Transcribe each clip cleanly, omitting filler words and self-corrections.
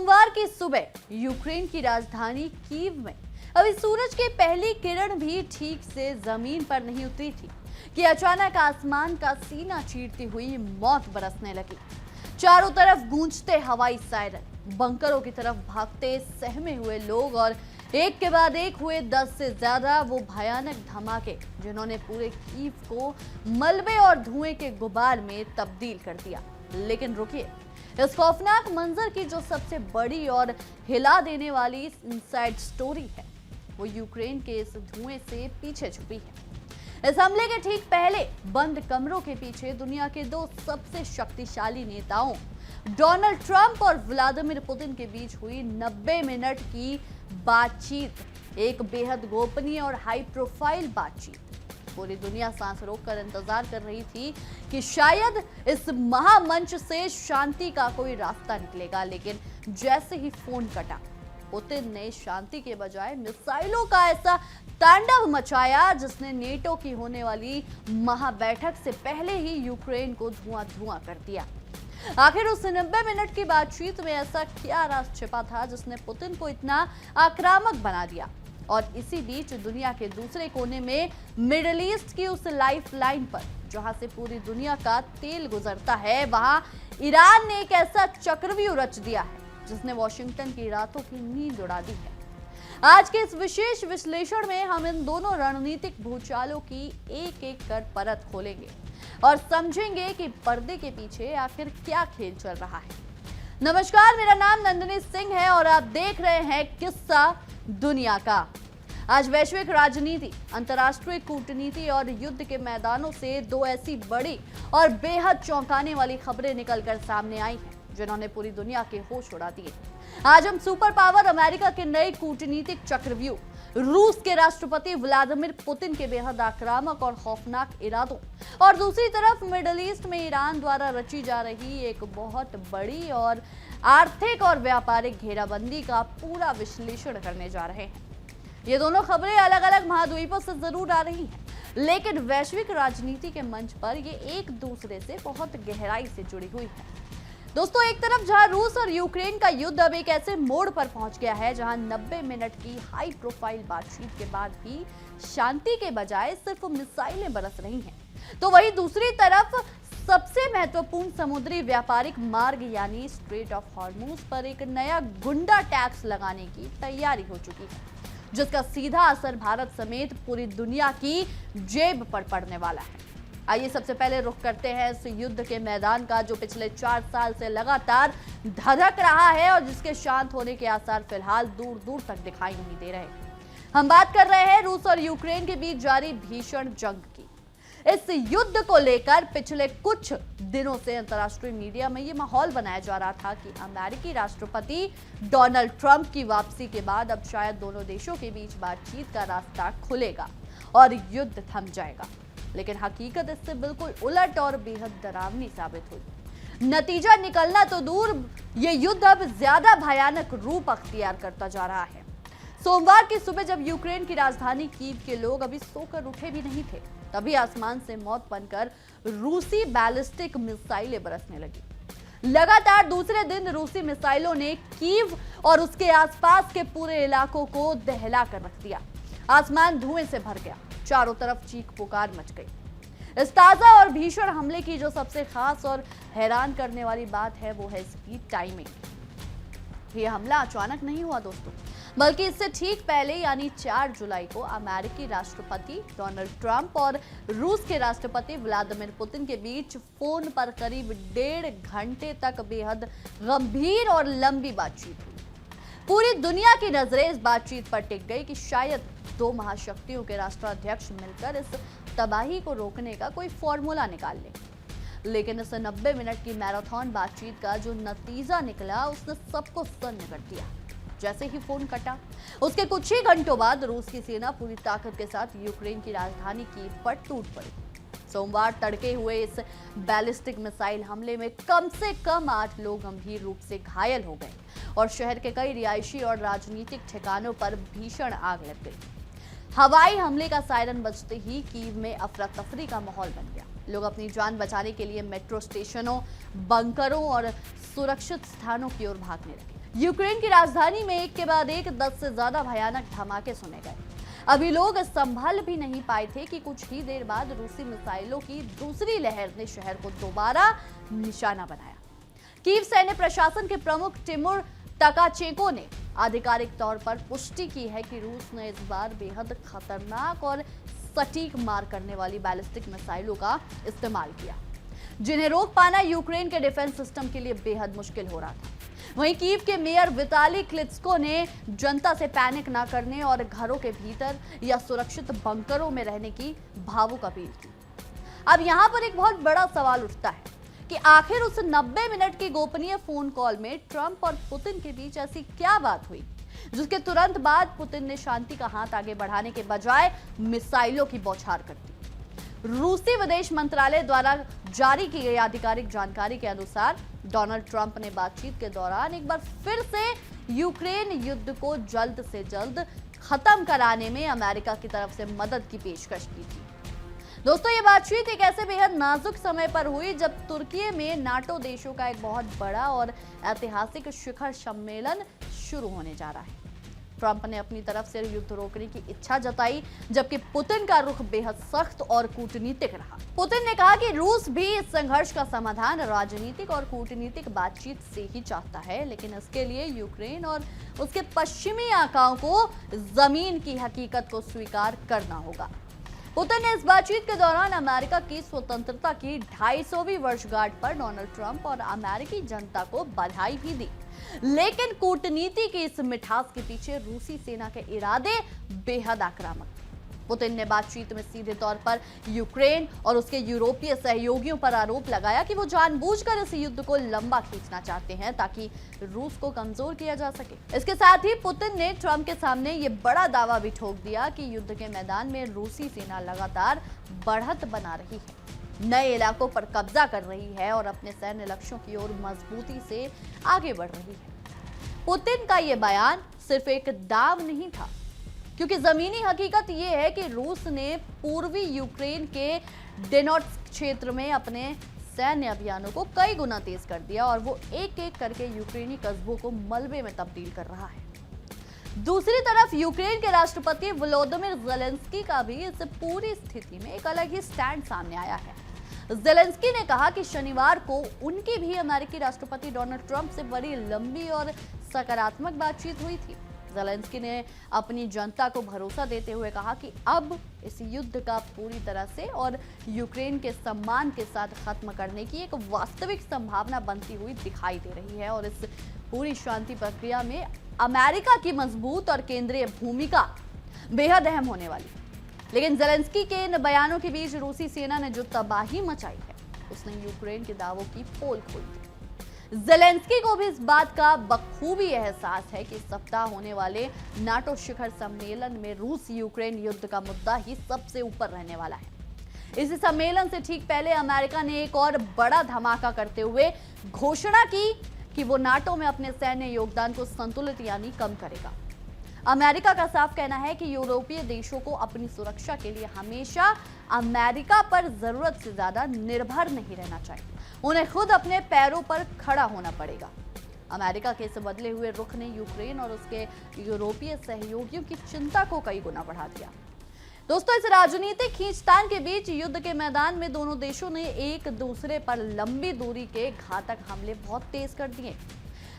सोमवार की सुबह यूक्रेन की राजधानी कीव में अभी सूरज की पहली किरण भी ठीक से जमीन पर नहीं उतरी थी कि अचानक आसमान का सीना चीरती हुई मौत बरसने लगी। चारों तरफ गूंजते हवाई सायरन, बंकरों की तरफ भागते सहमे हुए लोग और एक के बाद एक हुए 10 से ज्यादा वो भयानक धमाके जिन्होंने पूरे कीव को मलबे और धुएं के गुबार में तब्दील कर दिया। लेकिन रुकिए, इस खौफनाक मंजर की जो सबसे बड़ी और हिला देने वाली इनसाइड स्टोरी है वो यूक्रेन के इस धुएं से पीछे छुपी है। इस हमले के ठीक पहले बंद कमरों के पीछे दुनिया के दो सबसे शक्तिशाली नेताओं डोनाल्ड ट्रंप और व्लादिमीर पुतिन के बीच हुई 90 मिनट की बातचीत, एक बेहद गोपनीय और हाई प्रोफाइल बातचीत। पूरी दुनिया सांस रोककर इंतजार कर रही थी कि शायद इस महामंच से शांति का कोई रास्ता निकलेगा, लेकिन जैसे ही फोन कटा, पुतिन ने शांति के बजाय मिसाइलों का ऐसा तांडव मचाया जिसने नेटो की होने वाली महाबैठक से पहले ही यूक्रेन को धुआं कर दिया। आखिर उस 90 मिनट की बातचीत में ऐसा क्या राज छिपा था जिसने पुतिन को इतना आक्रामक बना दिया? और इसी बीच दुनिया के दूसरे कोने में मिडिल ईस्ट की उस लाइफलाइन पर जहां से पूरी दुनिया का तेल गुजरता है, वहां ईरान ने एक ऐसा चक्रव्यूह रच दिया है जिसने वॉशिंगटन की रातों की नींद उड़ा दी है। आज के इस विशेष विश्लेषण में हम इन दोनों रणनीतिक भूचालों की एक एक कर परत खोलेंगे और समझेंगे कि पर्दे के पीछे आखिर क्या खेल चल रहा है। नमस्कार, मेरा नाम नंदिनी सिंह है और आप देख रहे हैं किस्सा दुनिया का। आज वैश्विक राजनीति, अंतर्राष्ट्रीय कूटनीति और युद्ध के मैदानों से दो ऐसी बड़ी और बेहद चौंकाने वाली खबरें निकलकर सामने आई हैं जिन्होंने पूरी दुनिया के होश उड़ा दिए। आज हम सुपर पावर अमेरिका के नए कूटनीतिक चक्रव्यूह, रूस के राष्ट्रपति व्लादिमीर पुतिन के बेहद आक्रामक और खौफनाक इरादों और दूसरी तरफ मिडिल ईस्ट में ईरान द्वारा रची जा रही एक बहुत बड़ी और आर्थिक और व्यापारिक घेराबंदी का पूरा विश्लेषण करने जा रहे हैं। ये दोनों खबरें अलग अलग महाद्वीपों से जरूर आ रही हैं, लेकिन वैश्विक राजनीति के मंच पर ये एक दूसरे से बहुत गहराई से जुड़ी हुई है। दोस्तों, एक तरफ जहां रूस और यूक्रेन का युद्ध अब एक ऐसे मोड़ पर पहुंच गया है जहां 90 मिनट की हाई प्रोफाइल बातचीत के बाद भी शांति के बजाय सिर्फ मिसाइलें बरस रही हैं, तो वहीं दूसरी तरफ सबसे महत्वपूर्ण समुद्री व्यापारिक मार्ग यानी स्ट्रेट ऑफ हॉर्मुज पर एक नया गुंडा टैक्स लगाने की तैयारी हो चुकी है, जिसका सीधा असर भारत समेत पूरी दुनिया की जेब पर पड़ने वाला है। आइए सबसे पहले रुख करते हैं इस युद्ध के मैदान का जो पिछले 4 साल से लगातार धधक रहा है और जिसके शांत होने के आसार फिलहाल दूर दूर तक दिखाई नहीं दे रहे। हम बात कर रहे हैं रूस और यूक्रेन के बीच जारी भीषण जंग की। इस युद्ध को लेकर पिछले कुछ दिनों से अंतर्राष्ट्रीय मीडिया में यह माहौल बनाया जा रहा था कि अमेरिकी राष्ट्रपति डोनाल्ड ट्रंप की वापसी के बाद अब शायद दोनों देशों के बीच बातचीत का रास्ता खुलेगा और युद्ध थम जाएगा। लेकिन हकीकत इससे बिल्कुल उलट और बेहद डरावनी साबित हुई। नतीजा निकलना तो दूर, ये युद्ध अब ज्यादा भयानक रूप अख्तियार करता जा रहा है। सोमवार की सुबह जब यूक्रेन की राजधानी कीव के लोग अभी सोकर उठे भी नहीं थे, तभी आसमान से मौत बनकर रूसी बैलिस्टिक मिसाइलें बरसने लगी। लगातार दूसरे दिन रूसी मिसाइलों ने कीव और उसके आसपास के पूरे इलाकों को दहला कर रख दिया। आसमान धुएं से भर गया, चारों तरफ चीख पुकार मच गई। इस ताजा और भीषण हमले की जो सबसे खास और हैरान करने वाली बात है वो है इसकी टाइमिंग। ये हमला अचानक नहीं हुआ दोस्तों, बल्कि इससे ठीक पहले यानी 4 जुलाई को अमेरिकी राष्ट्रपति डोनाल्ड ट्रंप और रूस के राष्ट्रपति व्लादिमीर पुतिन के बीच फोन पर करीब 1.5 घंटे तक बेहद गंभीर और लंबी बातचीत हुई। पूरी दुनिया की नजरें इस बातचीत पर टिक गई कि शायद दो महाशक्तियों के राष्ट्राध्यक्ष मिलकर इस तबाही को रोकने का कोई फॉर्मूला निकाल लें। लेकिन इस 90 मिनट की मैराथन बातचीत का जो नतीजा निकला उसने सबको सन्न कर दिया। जैसे ही फोन कटा, उसके कुछ ही घंटों बाद रूस की सेना पूरी ताकत के साथ यूक्रेन की राजधानी कीव पर टूट पड़ी। सोमवार तड़के हुए इस बैलिस्टिक मिसाइल हमले में कम से कम 8 लोग गंभीर रूप से घायल हो गए और शहर के कई रिहायशी और राजनीतिक ठिकानों पर भीषण आग लग गई। हवाई हमले का सायरन बजते ही कीव में अफरा तफरी का माहौल बन गया। लोग अपनी जान बचाने के लिए मेट्रो स्टेशनों, बंकरों और सुरक्षित स्थानों की ओर भागने लगे। यूक्रेन की राजधानी में एक के बाद एक 10 से ज्यादा भयानक धमाके सुने गए। अभी लोग संभल भी नहीं पाए थे कि कुछ ही देर बाद रूसी मिसाइलों की दूसरी लहर ने शहर को दोबारा निशाना बनाया। कीव सैन्य प्रशासन के प्रमुख टिमुर टकाचेंको ने आधिकारिक तौर पर पुष्टि की है कि रूस ने इस बार बेहद खतरनाक और सटीक मार करने वाली बैलिस्टिक मिसाइलों का इस्तेमाल किया, जिन्हें रोक पाना यूक्रेन के डिफेंस सिस्टम के लिए बेहद मुश्किल हो रहा था। वहीं कीव के मेयर विताली क्लित्स्को ने जनता से पैनिक न करने और घरों के भीतर या सुरक्षित बंकरों में रहने की भावुक अपील की। अब यहां पर एक बहुत बड़ा सवाल उठता है कि आखिर उस 90 मिनट की गोपनीय फोन कॉल में ट्रंप और पुतिन के बीच ऐसी क्या बात हुई जिसके तुरंत बाद पुतिन ने शांति का हाथ आगे बढ़ाने के बजाय मिसाइलों की बौछार कर दी। रूसी विदेश मंत्रालय द्वारा जारी की गई आधिकारिक जानकारी के अनुसार डोनाल्ड ट्रंप ने बातचीत के दौरान एक बार फिर से यूक्रेन युद्ध को जल्द से जल्द खत्म कराने में अमेरिका की तरफ से मदद की पेशकश की थी। दोस्तों, ये बातचीत एक ऐसे बेहद नाजुक समय पर हुई जब तुर्की में नाटो देशों का एक बहुत बड़ा और ऐतिहासिक शिखर सम्मेलन शुरू होने जा रहा है। ट्रंप ने अपनी तरफ से युद्ध रोकने की इच्छा जताई, जबकि पुतिन का रुख बेहद सख्त और कूटनीतिक रहा। पुतिन ने कहा कि रूस भी इस संघर्ष का समाधान राजनीतिक और कूटनीतिक बातचीत से ही चाहता है, लेकिन इसके लिए यूक्रेन और उसके पश्चिमी आकाओं को जमीन की हकीकत को स्वीकार करना होगा। पुतिन ने इस बातचीत के दौरान अमेरिका की स्वतंत्रता की 250वीं वर्षगांठ पर डोनाल्ड ट्रंप और अमेरिकी जनता को बधाई भी दी, लेकिन कूटनीति की इस मिठास के पीछे रूसी सेना के इरादे बेहद आक्रामक थे। पुतिन ने बातचीत में सीधे तौर पर यूक्रेन और उसके यूरोपीय सहयोगियों पर आरोप लगाया कि वो जानबूझकर इस युद्ध को लंबा खींचना चाहते हैं ताकि रूस को कमजोर किया जा सके। इसके साथ ही पुतिन ने ट्रंप के सामने ये बड़ा दावा भी ठोक दिया कि युद्ध के मैदान में रूसी सेना लगातार बढ़त बना रही है, नए इलाकों पर कब्जा कर रही है और अपने सैन्य लक्ष्यों की ओर मजबूती से आगे बढ़ रही है। पुतिन का ये बयान सिर्फ एक दाव नहीं था, क्योंकि जमीनी हकीकत यह है कि रूस ने पूर्वी यूक्रेन के डोनेट्स्क क्षेत्र में अपने सैन्य अभियानों को कई गुना तेज कर दिया और वो एक एक करके यूक्रेनी कस्बों को मलबे में तब्दील कर रहा है। दूसरी तरफ यूक्रेन के राष्ट्रपति वोलोदिमीर ज़ेलेंस्की का भी इस पूरी स्थिति में एक अलग ही स्टैंड सामने आया है। ज़ेलेंस्की ने कहा कि शनिवार को उनकी भी अमेरिकी राष्ट्रपति डोनाल्ड ट्रंप से बड़ी लंबी और सकारात्मक बातचीत हुई थी। ज़ेलेंस्की ने अपनी जनता को भरोसा देते हुए कहा कि अब इस युद्ध का पूरी तरह से और यूक्रेन के सम्मान के साथ खत्म करने की एक वास्तविक संभावना बनती हुई दिखाई दे रही है और इस पूरी शांति प्रक्रिया में अमेरिका की मजबूत और केंद्रीय भूमिका बेहद अहम होने वाली है। लेकिन ज़ेलेंस्की के इन बयानों के बीच रूसी सेना ने जो तबाही मचाई है, उसने यूक्रेन के दावों की पोल खोल दी। ज़ेलेंस्की को भी इस बात का बखूबी एहसास है कि इस सप्ताह होने वाले नाटो शिखर सम्मेलन में रूस यूक्रेन युद्ध का मुद्दा ही सबसे ऊपर रहने वाला है। इस सम्मेलन से ठीक पहले अमेरिका ने एक और बड़ा धमाका करते हुए घोषणा की कि वो नाटो में अपने सैन्य योगदान को संतुलित यानी कम करेगा। अमेरिका का साफ कहना है कि यूरोपीय देशों को अपनी सुरक्षा के लिए हमेशा अमेरिका पर जरूरत से ज्यादा निर्भर नहीं रहना चाहिए, उन्हें खुद अपने पैरों पर खड़ा होना पड़ेगा। अमेरिका के इस बदले हुए रुख ने यूक्रेन और उसके यूरोपीय सहयोगियों की चिंता को कई गुना बढ़ा दिया। दोस्तों, इस राजनीतिक खींचतान के बीच युद्ध के मैदान में दोनों देशों ने एक दूसरे पर लंबी दूरी के घातक हमले बहुत तेज कर दिए।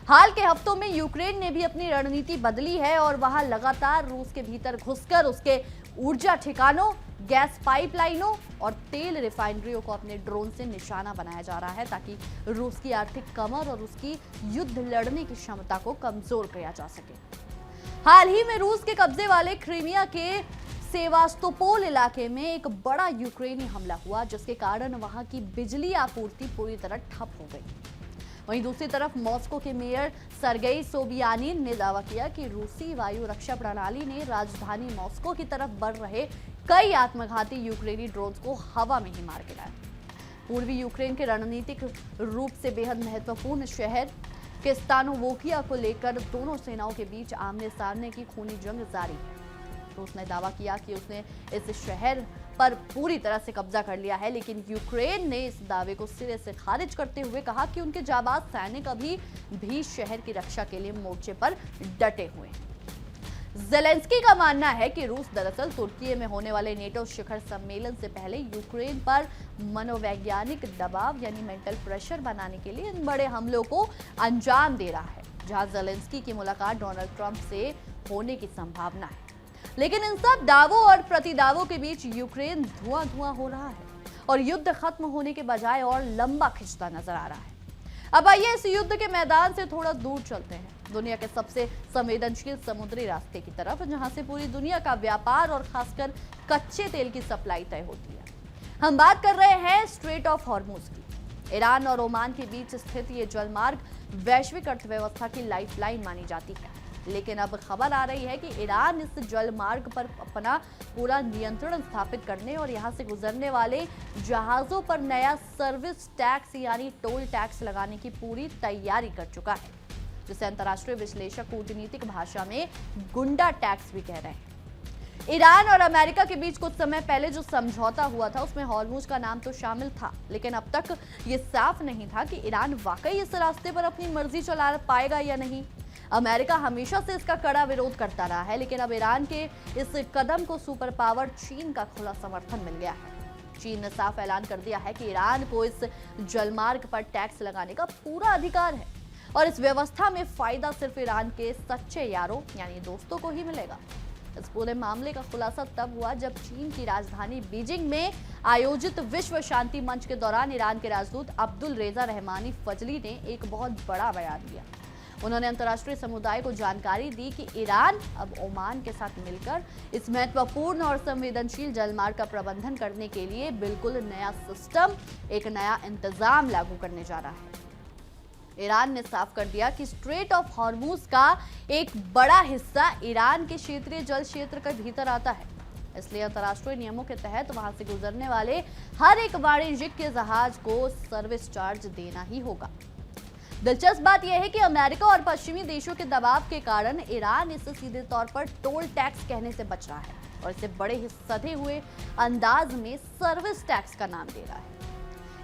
हाल के हफ्तों में यूक्रेन ने भी अपनी रणनीति बदली है और वहां लगातार रूस के भीतर घुसकर उसके ऊर्जा ठिकानों, गैस पाइपलाइनों और तेल रिफाइनरियों को अपने ड्रोन से निशाना बनाया जा रहा है ताकि रूस की आर्थिक कमर और उसकी युद्ध लड़ने की क्षमता को कमजोर किया जा सके। हाल ही में रूस के कब्जे वाले क्रीमिया के सेवास्तोपोल इलाके में एक बड़ा यूक्रेनी हमला हुआ, जिसके कारण वहां की बिजली आपूर्ति पूरी तरह ठप हो गई। वहीं दूसरी तरफ मॉस्को के मेयर सर्गेई सोबियानिन ने दावा किया कि रूसी वायु रक्षा प्रणाली ने राजधानी मॉस्को की तरफ बढ़ रहे कई आत्मघाती यूक्रेनी ड्रोन्स को हवा में ही मार गिराया। पूर्वी यूक्रेन के रणनीतिक रूप से बेहद महत्वपूर्ण शहर किस्तानोवोकिया को लेकर दोनों सेनाओं के बीच आमने सामने की खूनी जंग जारी है। रूस ने दावा किया कि उसने इस शहर पर पूरी तरह से कब्जा कर लिया है, लेकिन यूक्रेन ने इस दावे को सिरे से खारिज करते हुए कहा कि उनके जाबाज सैनिक अभी भी शहर की रक्षा के लिए मोर्चे पर डटे हुए हैं। ज़ेलेंस्की का मानना है कि रूस दरअसल तुर्की में होने वाले नेटो शिखर सम्मेलन से पहले यूक्रेन पर मनोवैज्ञानिक दबाव यानी मेंटल प्रेशर बनाने के लिए इन बड़े हमलों को अंजाम दे रहा है, जहां ज़ेलेंस्की की मुलाकात डोनाल्ड ट्रंप से होने की संभावना है। लेकिन इन सब दावों और प्रतिदावों के बीच यूक्रेन धुआं हो रहा है और युद्ध खत्म होने के बजाय और लंबा खिंचता नजर आ रहा है। अब आइए इस युद्ध के मैदान से थोड़ा दूर चलते हैं, दुनिया के सबसे संवेदनशील समुद्री रास्ते की तरफ, जहां से पूरी दुनिया का व्यापार और खासकर कच्चे तेल की सप्लाई तय होती है। हम बात कर रहे हैं स्ट्रेट ऑफ हॉर्मुज की। ईरान और ओमान के बीच स्थित ये जलमार्ग वैश्विक अर्थव्यवस्था की लाइफलाइन मानी जाती है, लेकिन अब खबर आ रही है कि ईरान इस जलमार्ग पर अपना पूरा नियंत्रण स्थापित करने और यहां से गुजरने वाले जहाजों पर नया सर्विस टैक्स यानी टोल टैक्स लगाने की पूरी तैयारी कर चुका है, जिसे अंतर्राष्ट्रीय विश्लेषक कूटनीतिक भाषा में गुंडा टैक्स भी कह रहे हैं। ईरान और अमेरिका के बीच कुछ समय पहले जो समझौता हुआ था उसमें हॉर्मुज का नाम तो शामिल था, लेकिन अब तक ये साफ नहीं था कि ईरान वाकई इस रास्ते पर अपनी मर्जी चला पाएगा या नहीं। अमेरिका हमेशा से इसका कड़ा विरोध करता रहा है, लेकिन अब ईरान के इस कदम को सुपर पावर चीन का खुला समर्थन मिल गया है। चीन ने साफ ऐलान कर दिया है कि ईरान को इस जलमार्ग पर टैक्स लगाने का पूरा अधिकार है और इस व्यवस्था में फायदा सिर्फ ईरान के सच्चे यारों यानी दोस्तों को ही मिलेगा। इस पूरे मामले का खुलासा तब हुआ जब चीन की राजधानी बीजिंग में आयोजित विश्व शांति मंच के दौरान ईरान के राजदूत अब्दुल रेजा रहमानी फजली ने एक बहुत बड़ा बयान दिया। उन्होंने अंतर्राष्ट्रीय समुदाय को जानकारी दी कि ईरान अब ओमान के साथ मिलकर इस महत्वपूर्ण और संवेदनशील जलमार्ग का प्रबंधन करने के लिए बिल्कुल नया सिस्टम, एक नया इंतजाम लागू करने जा रहा है। ईरान ने साफ कर दिया कि स्ट्रेट ऑफ हॉर्मुज का एक बड़ा हिस्सा ईरान के क्षेत्रीय जल क्षेत्र के भीतर आता है, इसलिए अंतर्राष्ट्रीय नियमों के तहत वहां से गुजरने वाले हर एक वाणिज्यिक जहाज को सर्विस चार्ज देना ही होगा। दिलचस्प बात यह है कि अमेरिका और पश्चिमी देशों के दबाव के कारण ईरान इसे सीधे तौर पर टोल टैक्स कहने से बच रहा है और इसे बड़े ही सधे हुए अंदाज में सर्विस टैक्स का नाम दे रहा है।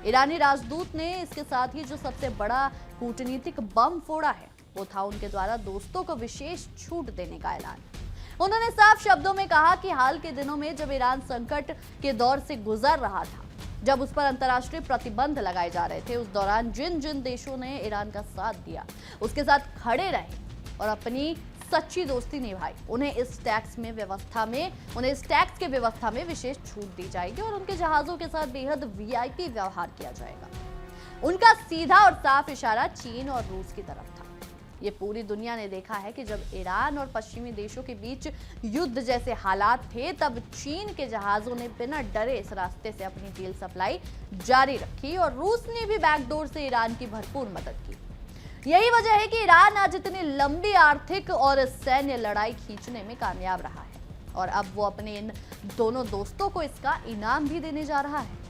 ईरानी राजदूत ने इसके साथ ही जो सबसे बड़ा कूटनीतिक बम फोड़ा है वो था उनके द्वारा दोस्तों को विशेष छूट देने का ऐलान। उन्होंने साफ शब्दों में कहा कि हाल के दिनों में जब ईरान संकट के दौर से गुजर रहा था, जब उस पर अंतर्राष्ट्रीय प्रतिबंध लगाए जा रहे थे, उस दौरान जिन जिन देशों ने ईरान का साथ दिया, उसके साथ खड़े रहे और अपनी सच्ची दोस्ती निभाई, उन्हें इस टैक्स के व्यवस्था में विशेष छूट दी जाएगी और उनके जहाजों के साथ बेहद वीआईपी व्यवहार किया जाएगा। उनका सीधा और साफ इशारा चीन और रूस की तरफ था। ये पूरी दुनिया ने देखा है कि जब ईरान और पश्चिमी देशों के बीच युद्ध जैसे हालात थे, तब चीन के जहाजों ने बिना डरे इस रास्ते से अपनी तेल सप्लाई जारी रखी और रूस ने भी बैकडोर से ईरान की भरपूर मदद की। यही वजह है कि ईरान आज इतनी लंबी आर्थिक और सैन्य लड़ाई खींचने में कामयाब रहा है और अब वो अपने इन दोनों दोस्तों को इसका इनाम भी देने जा रहा है।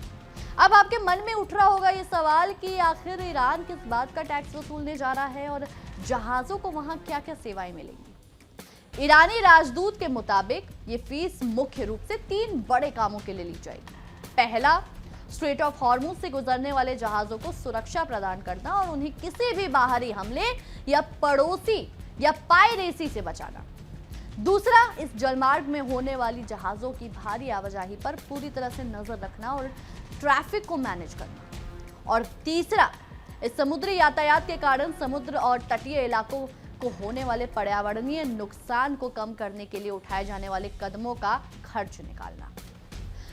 अब आपके मन में उठ रहा होगा ये सवाल कि आखिर ईरान किस बात का टैक्स वसूलने जा रहा है और जहाजों को वहां क्या-क्या सेवाएं मिलेंगी। ईरानी राजदूत के मुताबिक ये फीस मुख्य रूप से 3 बड़े कामों के लिए ली जाएगी। पहला, स्ट्रेट ऑफ हॉर्मुज से गुजरने वाले जहाजों को सुरक्षा प्रदान करना और उन्हें किसी भी बाहरी हमले या पड़ोसी या पायरेसी से बचाना। दूसरा, इस जलमार्ग में होने वाली जहाजों की भारी आवाजाही पर पूरी तरह से नजर रखना और ट्रैफिक को मैनेज करना। और तीसरा, इस समुद्री यातायात के कारण समुद्र और तटीय इलाकों को होने वाले पर्यावरणीय नुकसान को कम करने के लिए उठाए जाने वाले कदमों का खर्च निकालना।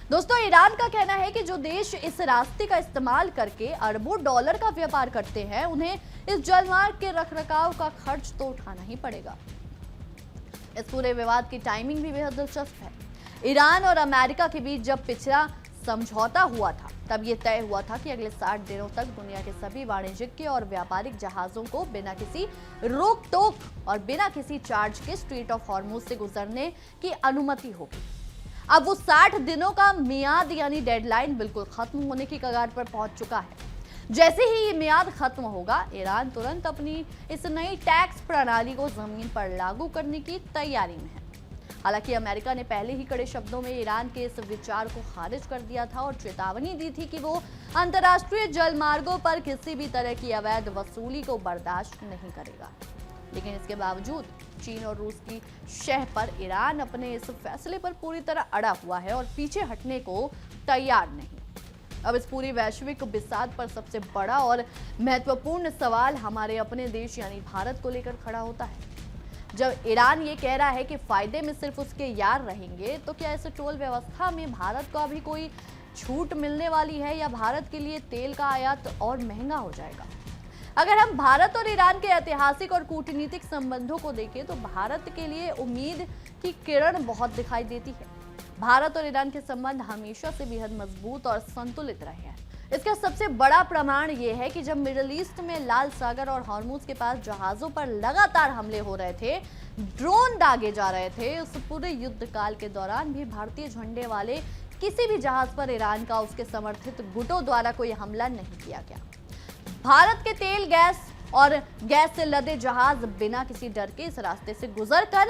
दोस्तों, ईरान का कहना है कि जो देश इस रास्ते का इस्तेमाल करके अरबों डॉलर का व्यापार करते हैं, उन्हें इस जलमार्ग के रखरखाव का खर्च तो उठाना ही पड़ेगा। इस पूरे विवाद की टाइमिंग भी बेहद दिलचस्प है। ईरान और अमेरिका के बीच जब पिछला समझौता हुआ था, तब यह तय हुआ था कि अगले 60 दिनों तक दुनिया के सभी वाणिज्यिक और व्यापारिक जहाजों को बिना किसी रोक टोक और बिना किसी चार्ज के स्ट्रेट ऑफ हॉर्मुज से गुजरने की अनुमति होगी। अब वो 60 दिनों का मियाद यानी डेडलाइन बिल्कुल खत्म होने की कगार पर पहुंच चुका है। जैसे ही ये मियाद खत्म होगा, ईरान तुरंत अपनी इस नई टैक्स प्रणाली को जमीन पर लागू करने की तैयारी में है। हालांकि अमेरिका ने पहले ही कड़े शब्दों में ईरान के इस विचार को खारिज कर दिया था और चेतावनी दी थी कि वो अंतर्राष्ट्रीय जल मार्गों पर किसी भी तरह की अवैध वसूली को बर्दाश्त नहीं करेगा। लेकिन इसके बावजूद चीन और रूस की शह पर ईरान अपने इस फैसले पर पूरी तरह अड़ा हुआ है और पीछे हटने को तैयार नहीं। अब इस पूरी वैश्विक बिसात पर सबसे बड़ा और महत्वपूर्ण सवाल हमारे अपने देश यानी भारत को लेकर खड़ा होता है। जब ईरान ये कह रहा है कि फायदे में सिर्फ उसके यार रहेंगे, तो क्या इस टोल व्यवस्था में भारत को अभी कोई छूट मिलने वाली है या भारत के लिए तेल का आयात और महंगा हो जाएगा? अगर हम भारत और ईरान के ऐतिहासिक और कूटनीतिक संबंधों को देखें तो भारत के लिए उम्मीद की किरण बहुत दिखाई देती है। भारत और ईरान के संबंध हमेशा से बेहद मजबूत और संतुलित रहे हैं। इसका सबसे बड़ा प्रमाण यह है कि जब मिडिल ईस्ट में लाल सागर और हॉर्मुज के पास जहाजों पर लगातार हमले हो रहे थे, ड्रोन दागे जा रहे थे, उस पूरे युद्ध काल के दौरान भी भारतीय झंडे वाले किसी भी जहाज पर ईरान का उसके समर्थित गुटों द्वारा कोई हमला नहीं किया गया। भारत के तेल, गैस से लदे जहाज बिना किसी डर के इस रास्ते से गुजरकर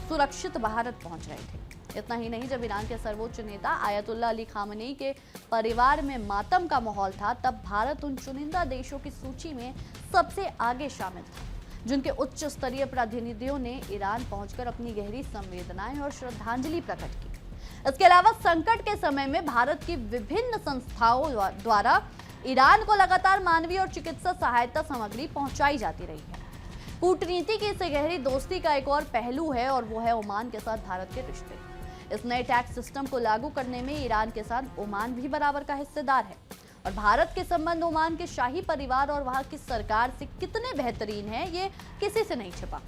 सुरक्षित भारत पहुंच रहे थे। इतना ही नहीं, जब ईरान के सर्वोच्च नेता आयतुल्लाह अली खामेनी के परिवार में मातम का माहौल था, तब भारत उन चुनिंदा देशों की सूची में सबसे आगे शामिल था जिनके उच्च स्तरीय प्रतिनिधियों ने ईरान पहुंचकर अपनी गहरी संवेदनाएं और श्रद्धांजलि प्रकट की। इसके अलावा संकट के समय में भारत की विभिन्न संस्थाओं द्वारा ईरान को लगातार मानवीय और चिकित्सा सहायता सामग्री पहुंचाई जाती रही है। कूटनीति की इस गहरी दोस्ती का एक और पहलू है और वो है ओमान के साथ भारत के रिश्ते। इस नए टैक्स सिस्टम को लागू करने में ईरान के साथ ओमान भी बराबर का हिस्सेदार है और भारत के संबंध ओमान के शाही परिवार और वहां की सरकार से कितने बेहतरीन हैं, ये किसी से नहीं छिपा।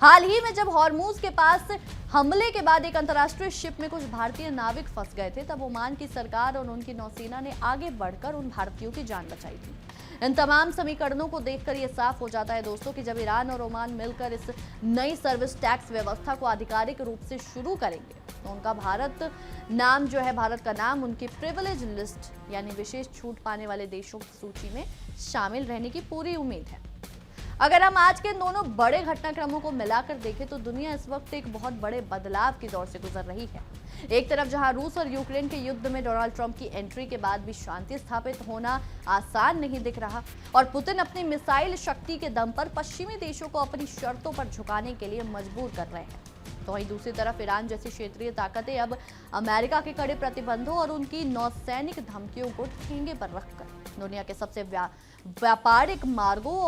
हाल ही में जब हॉर्मुज के पास हमले के बाद एक अंतर्राष्ट्रीय शिप में कुछ भारतीय नाविक फंस गए थे, तब ओमान की सरकार और उनकी नौसेना ने आगे बढ़कर उन भारतीयों की जान बचाई थी। इन तमाम समीकरणों को देखकर यह साफ हो जाता है दोस्तों कि जब ईरान और ओमान मिलकर इस नई सर्विस टैक्स व्यवस्था को आधिकारिक रूप से शुरू करेंगे तो उनका भारत का नाम उनकी प्रिविलेज लिस्ट यानी विशेष छूट पाने वाले देशों की सूची में शामिल रहने की पूरी उम्मीद है। अगर हम आज के दोनों बड़े घटनाक्रमों को मिलाकर देखें तो दुनिया इस वक्त एक बहुत बड़े बदलाव की दौर से गुजर रही है। एक तरफ जहां रूस और यूक्रेन के युद्ध में डोनाल्ड ट्रंप की एंट्री के बाद भी शांति स्थापित होना आसान नहीं दिख रहा और पुतिन अपनी मिसाइल शक्ति के दम पर पश्चिमी देशों को अपनी शर्तों पर झुकाने के लिए मजबूर कर रहे हैं, तो वहीं दूसरी तरफ ईरान जैसी क्षेत्रीय ताकतें अब अमेरिका के कड़े प्रतिबंधों और उनकी नौसैनिक धमकियों को ठेंगे पर रखकर दुनिया के सबसे व्यापारिक मार्गों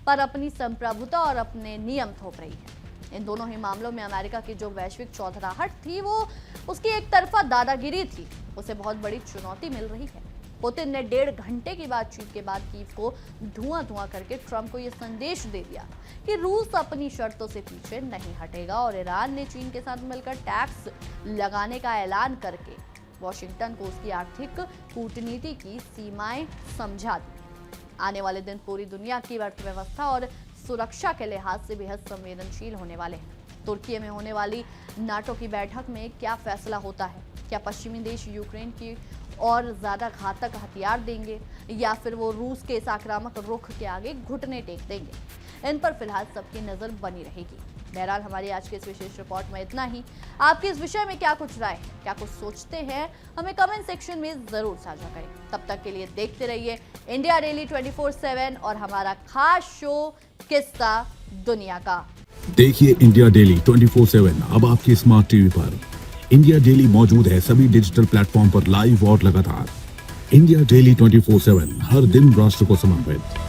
पर अपनी संप्रभुता और अपने नियम थोप रही है। इन दोनों ही मामलों में अमेरिका की जो वैश्विक चौधराहट थी, वो उसकी एक तरफा दादागिरी थी, उसे बहुत बड़ी चुनौती मिल रही है। पुतिन ने 1.5 घंटे की बातचीत के बाद कीव को धुआं करके ट्रंप को यह संदेश दे दिया कि रूस अपनी शर्तों से पीछे नहीं हटेगा और ईरान ने चीन के साथ मिलकर टैक्स लगाने का ऐलान करके वॉशिंगटन को उसकी आर्थिक कूटनीति की सीमाएं समझा दी। आने वाले दिन पूरी दुनिया की अर्थव्यवस्था और सुरक्षा के लिहाज से बेहद संवेदनशील होने वाले हैं। तुर्की में होने वाली नाटो की बैठक में क्या फैसला होता है? क्या पश्चिमी देश यूक्रेन की और ज्यादा घातक हथियार देंगे या फिर वो रूस के इस आक्रामक रुख के आगे घुटने टेक देंगे? इन पर फिलहाल सबकी नजर बनी रहेगी। बहरहाल हमारी आज के इस विशेष रिपोर्ट में इतना ही। आपकी इस विषय में क्या कुछ राय है, क्या कुछ सोचते हैं, हमें कमेंट सेक्शन में जरूर साझा करें। तब तक के लिए देखते रहिए इंडिया डेली 24/7 और हमारा खास शो किस्सा दुनिया का। देखिए इंडिया डेली 24/7 अब आपकी स्मार्ट टीवी पर। इंडिया डेली मौजूद है सभी डिजिटल प्लेटफॉर्म पर लाइव और लगातार। इंडिया डेली 24/7 हर दिन राष्ट्र को समर्पित।